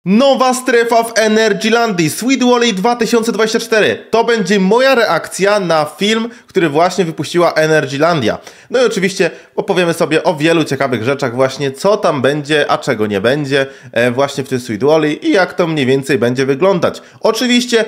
Nowa strefa w Energylandii, Sweet Valley 2024. To będzie moja reakcja na film, który właśnie wypuściła Energylandia. No i oczywiście opowiemy sobie o wielu ciekawych rzeczach właśnie, co tam będzie, a czego nie będzie właśnie w tym Sweet Valley i jak to mniej więcej będzie wyglądać. Oczywiście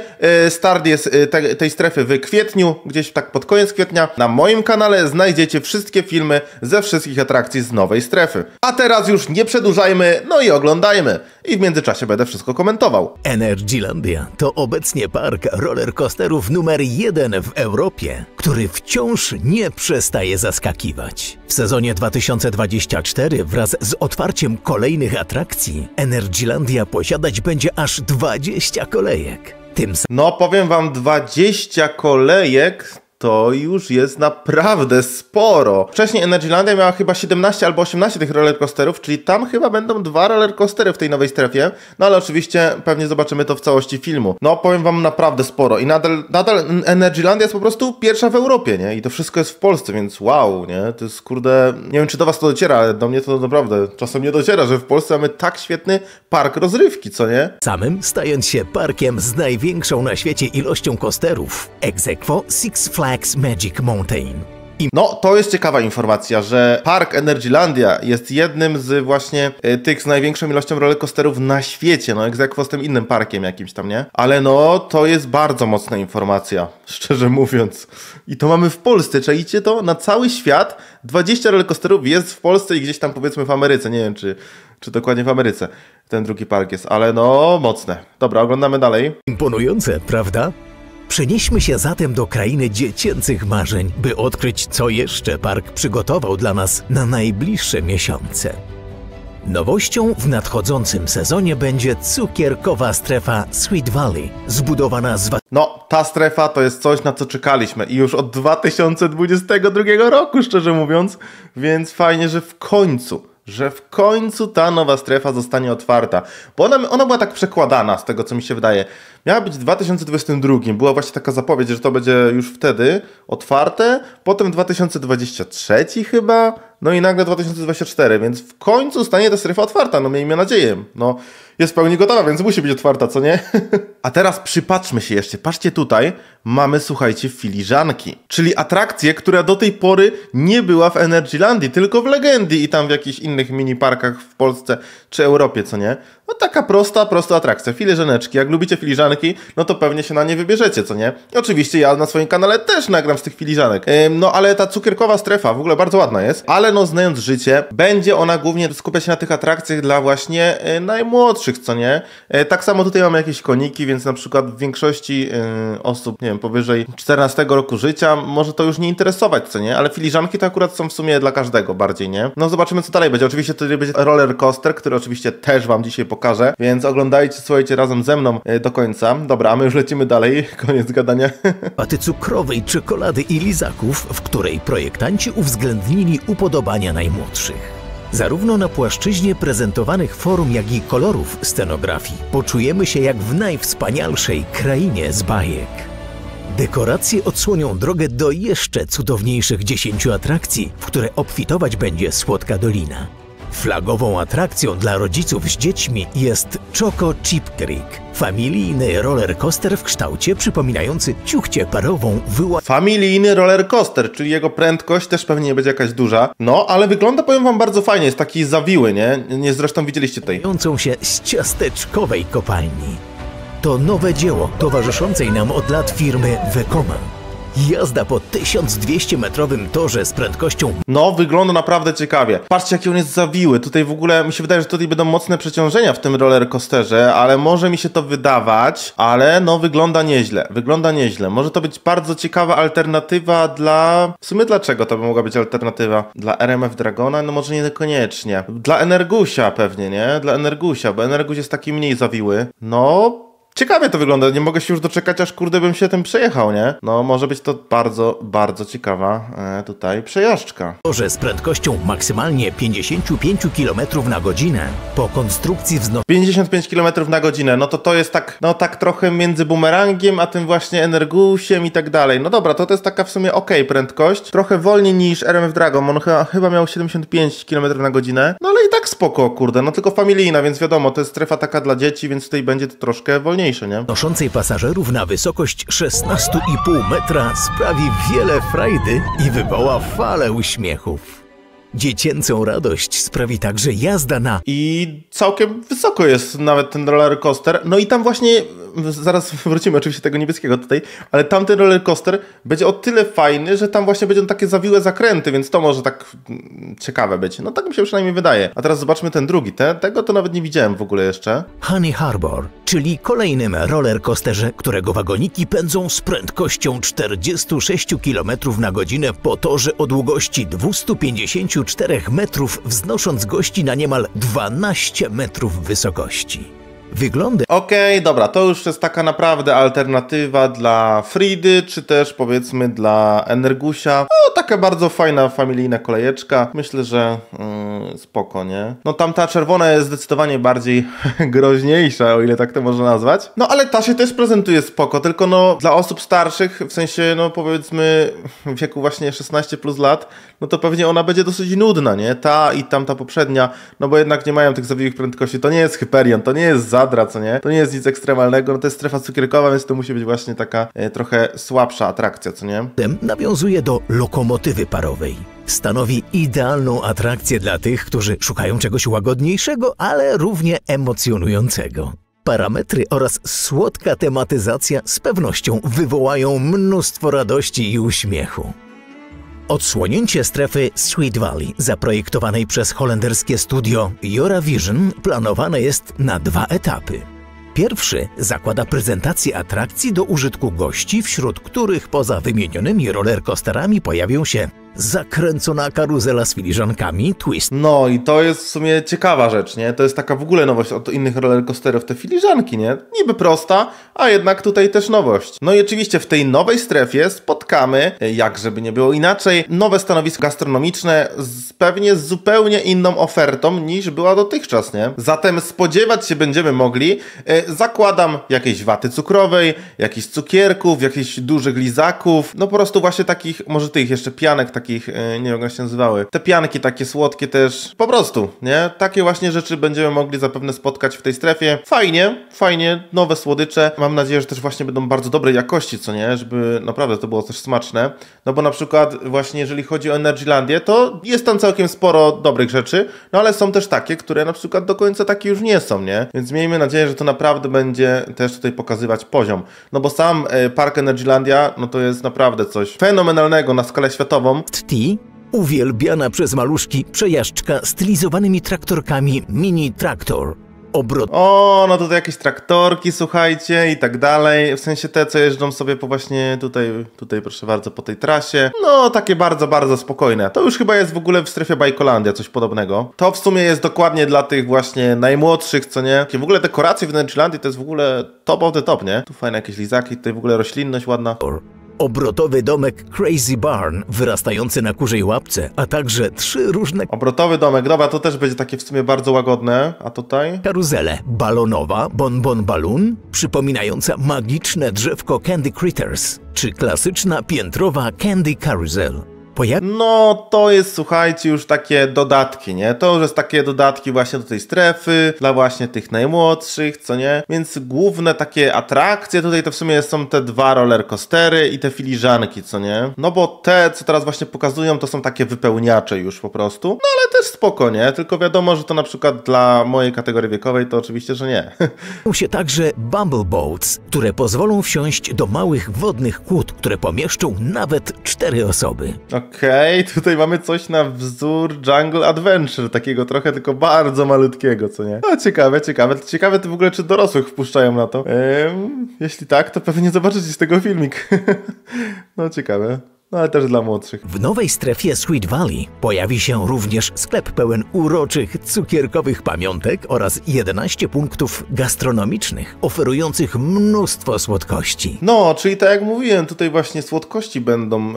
start jest tej strefy w kwietniu, gdzieś tak pod koniec kwietnia. Na moim kanale znajdziecie wszystkie filmy ze wszystkich atrakcji z nowej strefy. A teraz już nie przedłużajmy, no i oglądajmy. I w międzyczasie będę wszystko komentował. Energylandia to obecnie park rollercoasterów numer 1 w Europie, który wciąż nie przestaje zaskakiwać. W sezonie 2024 wraz z otwarciem kolejnych atrakcji Energylandia posiadać będzie aż 20 kolejek. No powiem wam, 20 kolejek to już jest naprawdę sporo. Wcześniej Energylandia miała chyba 17 albo 18 tych rollercoasterów, czyli tam chyba będą 2 rollercoastery w tej nowej strefie. No ale oczywiście pewnie zobaczymy to w całości filmu. No powiem wam, naprawdę sporo i nadal Energylandia jest po prostu pierwsza w Europie, nie? I to wszystko jest w Polsce, więc wow, nie? To jest kurde... Nie wiem, czy do was to dociera, ale do mnie to naprawdę czasem nie dociera, że w Polsce mamy tak świetny park rozrywki, co nie? Samym stając się parkiem z największą na świecie ilością coasterów, ex aequo Six Flags Magic Mountain. No, to jest ciekawa informacja, że park Energylandia jest jednym z właśnie tych z największą ilością rollercoasterów na świecie, no ex aequo z tym innym parkiem jakimś tam, nie? Ale no, to jest bardzo mocna informacja, szczerze mówiąc. I to mamy w Polsce, czaicie to? Na cały świat 20 rollercoasterów jest w Polsce i gdzieś tam powiedzmy w Ameryce, nie wiem czy dokładnie w Ameryce ten drugi park jest, ale no, mocne. Dobra, oglądamy dalej. Imponujące, prawda? Przenieśmy się zatem do krainy dziecięcych marzeń, by odkryć, co jeszcze park przygotował dla nas na najbliższe miesiące. Nowością w nadchodzącym sezonie będzie cukierkowa strefa Sweet Valley, zbudowana z... No, ta strefa to jest coś, na co czekaliśmy i już od 2022 roku, szczerze mówiąc, więc fajnie, że w końcu ta nowa strefa zostanie otwarta. Bo ona była tak przekładana z tego, co mi się wydaje. Miała być w 2022, była właśnie taka zapowiedź, że to będzie już wtedy otwarte, potem 2023 chyba, no i nagle 2024, więc w końcu stanie ta strefa otwarta, no miejmy nadzieję. No, jest w pełni gotowa, więc musi być otwarta, co nie? A teraz przypatrzmy się jeszcze, patrzcie tutaj, mamy, słuchajcie, filiżanki, czyli atrakcję, która do tej pory nie była w Energylandii, tylko w Legendii i tam w jakichś innych mini parkach w Polsce czy Europie, co nie? No taka prosta atrakcja, filiżaneczki. Jak lubicie filiżanki, no to pewnie się na nie wybierzecie, co nie? I oczywiście ja na swoim kanale też nagram z tych filiżanek. No ale ta cukierkowa strefa w ogóle bardzo ładna jest, ale no znając życie, będzie ona głównie skupiać się na tych atrakcjach dla właśnie najmłodszych, co nie? Tak samo tutaj mamy jakieś koniki, więc na przykład w większości osób, nie wiem, powyżej 14 roku życia może to już nie interesować, co nie? Ale filiżanki to akurat są w sumie dla każdego bardziej, nie? No zobaczymy, co dalej będzie. Oczywiście tutaj będzie roller coaster, który oczywiście też wam dzisiaj pokażę, więc oglądajcie, słuchajcie razem ze mną do końca. Dobra, a my już lecimy dalej, koniec gadania. Paty cukrowej, czekolady i lizaków, w której projektanci uwzględnili upodobania najmłodszych. Zarówno na płaszczyźnie prezentowanych forum, jak i kolorów scenografii poczujemy się jak w najwspanialszej krainie z bajek. Dekoracje odsłonią drogę do jeszcze cudowniejszych 10 atrakcji, w które obfitować będzie Słodka Dolina. Flagową atrakcją dla rodziców z dziećmi jest Choco Chip Creek, familijny rollercoaster w kształcie przypominający ciuchcię parową Familijny rollercoaster, czyli jego prędkość też pewnie nie będzie jakaś duża. No, ale wygląda, powiem wam, bardzo fajnie, jest taki zawiły, nie? Zresztą widzieliście tutaj. się z ciasteczkowej kopalni. To nowe dzieło towarzyszącej nam od lat firmy Vekoma. Jazda po 1200-metrowym torze z prędkością... No, wygląda naprawdę ciekawie. Patrzcie, jaki on jest zawiły. Tutaj w ogóle mi się wydaje, że tutaj będą mocne przeciążenia w tym rollercoasterze, ale może mi się to wydawać, ale no wygląda nieźle. Wygląda nieźle. Może to być bardzo ciekawa alternatywa dla... W sumie dlaczego to by mogła być alternatywa? Dla RMF Dragona? No może niekoniecznie. Dla Energusia pewnie, nie? Dla Energusia, bo Energus jest taki mniej zawiły. No... ciekawie to wygląda, nie mogę się już doczekać, aż kurde bym się tym przejechał, nie? No może być to bardzo, bardzo ciekawa tutaj przejażdżka. Że z prędkością maksymalnie 55 km na godzinę po konstrukcji 55 km na godzinę, no to jest tak, no tak trochę między bumerangiem, a tym właśnie Energusiem i tak dalej. No dobra, to jest taka w sumie okej prędkość, trochę wolniej niż RMF Dragon, on chyba miał 75 km na godzinę, no ale i tak spoko, kurde, no tylko familijna, więc wiadomo, to jest strefa taka dla dzieci, więc tutaj będzie to troszkę wolniejsze, nie? noszącej pasażerów na wysokość 16,5 metra sprawi wiele frajdy i wywoła falę uśmiechów. Dziecięcą radość sprawi także jazda na... I całkiem wysoko jest nawet ten roller coaster. No i tam właśnie, zaraz wrócimy oczywiście do tego niebieskiego tutaj, ale tamten roller coaster będzie o tyle fajny, że tam właśnie będą takie zawiłe zakręty, więc to może tak ciekawe być. No tak mi się przynajmniej wydaje. A teraz zobaczmy ten drugi. Tego to nawet nie widziałem w ogóle jeszcze. Honey Harbor, czyli kolejnym roller coasterze, którego wagoniki pędzą z prędkością 46 km na godzinę po torze o długości 254 metrów, wznosząc gości na niemal 12 metrów wysokości. Wyglądy... Okej, dobra, to już jest taka naprawdę alternatywa dla Fridy, czy też powiedzmy dla Energusia. No, taka bardzo fajna, familijna kolejeczka. Myślę, że spoko, nie? No tamta czerwona jest zdecydowanie bardziej groźniejsza, o ile tak to można nazwać. No ale ta się też prezentuje spoko, tylko no dla osób starszych, w sensie no powiedzmy w wieku właśnie 16 plus lat, no to pewnie ona będzie dosyć nudna, nie? Ta i tamta poprzednia, no bo jednak nie mają tych zawiłych prędkości. To nie jest Hyperion, to nie jest Zadra, co nie? To nie jest nic ekstremalnego, no to jest strefa cukierkowa, więc to musi być właśnie taka trochę słabsza atrakcja, co nie? Nawiązuje do lokomotywy parowej. Stanowi idealną atrakcję dla tych, którzy szukają czegoś łagodniejszego, ale równie emocjonującego. Parametry oraz słodka tematyzacja z pewnością wywołają mnóstwo radości i uśmiechu. Odsłonięcie strefy Sweet Valley, zaprojektowanej przez holenderskie studio Joravision, planowane jest na 2 etapy. Pierwszy zakłada prezentację atrakcji do użytku gości, wśród których poza wymienionymi rollercoasterami pojawią się zakręcona karuzela z filiżankami Twist. No i to jest w sumie ciekawa rzecz, nie? To jest taka w ogóle nowość od innych rollercoasterów, te filiżanki, nie? Niby prosta, a jednak tutaj też nowość. No i oczywiście w tej nowej strefie spotkamy, jak żeby nie było inaczej, nowe stanowisko gastronomiczne pewnie z zupełnie inną ofertą niż była dotychczas, nie? Zatem spodziewać się będziemy mogli, zakładam, jakiejś waty cukrowej, jakichś cukierków, jakichś dużych lizaków, no po prostu właśnie takich, może tych jeszcze pianek, takich, nie wiem jak one się nazywały, te pianki takie słodkie też, po prostu, nie? Takie właśnie rzeczy będziemy mogli zapewne spotkać w tej strefie. Fajnie, nowe słodycze. Mam nadzieję, że też właśnie będą bardzo dobrej jakości, co nie? Żeby naprawdę to było też smaczne. No bo na przykład właśnie jeżeli chodzi o Energylandię, to jest tam całkiem sporo dobrych rzeczy, no ale są też takie, które na przykład do końca takie już nie są, nie? Więc miejmy nadzieję, że to naprawdę będzie też tutaj pokazywać poziom. No bo sam Park Energylandia, no to jest naprawdę coś fenomenalnego na skalę światową. Uwielbiana przez maluszki przejażdżka stylizowanymi traktorkami Mini Traktor. O, no tutaj jakieś traktorki, słuchajcie, i tak dalej. W sensie te, co jeżdżą sobie po właśnie tutaj proszę bardzo, po tej trasie. No, takie bardzo, bardzo spokojne. To już chyba jest w ogóle w strefie Bajkolandia, coś podobnego. To w sumie jest dokładnie dla tych właśnie najmłodszych, co nie? W ogóle dekoracje w Energylandii to jest w ogóle top of the top, nie? Tu fajne jakieś lizaki, tutaj w ogóle roślinność ładna. Obrotowy domek Crazy Barn, wyrastający na kurzej łapce, a także 3 różne... Obrotowy domek, dobra, to też będzie takie w sumie bardzo łagodne, a tutaj? Karuzele balonowa, Bonbon Balloon, przypominająca magiczne drzewko Candy Critters, czy klasyczna piętrowa Candy Carousel. No, to jest, słuchajcie, już takie dodatki, nie? To już jest takie dodatki właśnie do tej strefy, dla właśnie tych najmłodszych, co nie? Więc główne takie atrakcje tutaj to w sumie są te 2 rollercoastery i te filiżanki, co nie? No bo te, co teraz właśnie pokazują, to są takie wypełniacze już po prostu. No ale też spoko, nie? Tylko wiadomo, że to na przykład dla mojej kategorii wiekowej to oczywiście, że nie. się także Bumble Boats, które pozwolą wsiąść do małych wodnych kłód, które pomieszczą nawet 4 osoby. Okej, tutaj mamy coś na wzór Jungle Adventure, takiego trochę tylko bardzo malutkiego, co nie? No ciekawe to w ogóle, czy dorosłych wpuszczają na to. Jeśli tak, to pewnie zobaczycie z tego filmik. No ciekawe. No ale też dla młodszych. W nowej strefie Sweet Valley pojawi się również sklep pełen uroczych, cukierkowych pamiątek oraz 11 punktów gastronomicznych oferujących mnóstwo słodkości. No, czyli tak jak mówiłem, tutaj właśnie słodkości będą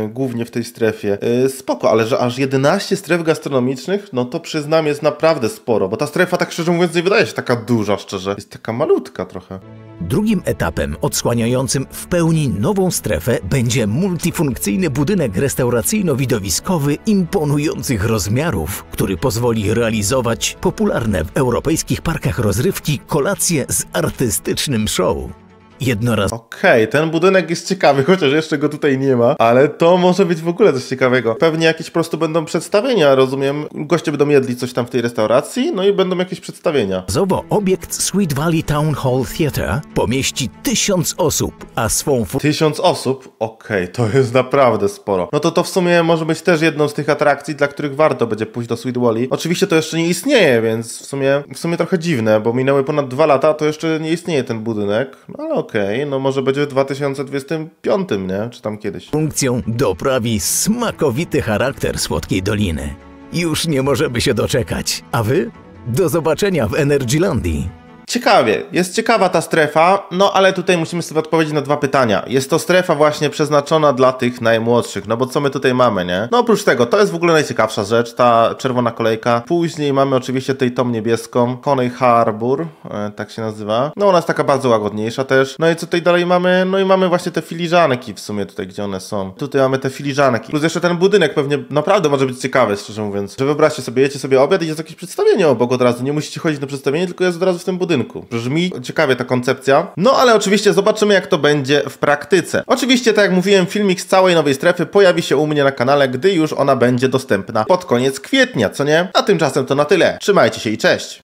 głównie w tej strefie. Spoko, ale że aż 11 stref gastronomicznych, no to przyznam jest naprawdę sporo, bo ta strefa tak szczerze mówiąc nie wydaje się taka duża, szczerze. Jest taka malutka trochę. Drugim etapem odsłaniającym w pełni nową strefę będzie multifunkcyjny budynek restauracyjno-widowiskowy imponujących rozmiarów, który pozwoli realizować popularne w europejskich parkach rozrywki kolacje z artystycznym show. Okej, ten budynek jest ciekawy, chociaż jeszcze go tutaj nie ma, ale to może być w ogóle coś ciekawego. Pewnie jakieś po prostu będą przedstawienia, rozumiem. Goście będą jedli coś tam w tej restauracji, no i będą jakieś przedstawienia. Razowo obiekt Sweet Valley Town Hall Theatre pomieści 1000 osób, a swą 1000 osób? Okej, to jest naprawdę sporo. No to w sumie może być też jedną z tych atrakcji, dla których warto będzie pójść do Sweet Valley. Oczywiście to jeszcze nie istnieje, więc w sumie trochę dziwne, bo minęły ponad 2 lata, to jeszcze nie istnieje ten budynek, no ale okej, no może będzie w 2025, nie? Czy tam kiedyś. Funkcją doprawi smakowity charakter Słodkiej Doliny. Już nie możemy się doczekać. A wy? Do zobaczenia w Energylandii. Ciekawie, jest ciekawa ta strefa, no ale tutaj musimy sobie odpowiedzieć na 2 pytania. Jest to strefa właśnie przeznaczona dla tych najmłodszych, no bo co my tutaj mamy, nie? No oprócz tego, to jest w ogóle najciekawsza rzecz, ta czerwona kolejka. Później mamy oczywiście tutaj tą niebieską, Coney Harbour, tak się nazywa. No ona jest taka bardzo łagodniejsza też. No i co tutaj dalej mamy? No i mamy właśnie te filiżanki w sumie tutaj, gdzie one są. Tutaj mamy te filiżanki. Plus jeszcze ten budynek pewnie naprawdę może być ciekawy, szczerze mówiąc. Że wyobraźcie sobie, jecie sobie obiad i jest jakieś przedstawienie obok od razu. Nie musicie chodzić na przedstawienie, tylko jest od razu w tym budynku. Brzmi ciekawie ta koncepcja. No ale oczywiście zobaczymy, jak to będzie w praktyce. Oczywiście, tak jak mówiłem, filmik z całej nowej strefy pojawi się u mnie na kanale, gdy już ona będzie dostępna pod koniec kwietnia, co nie? A tymczasem to na tyle. Trzymajcie się i cześć!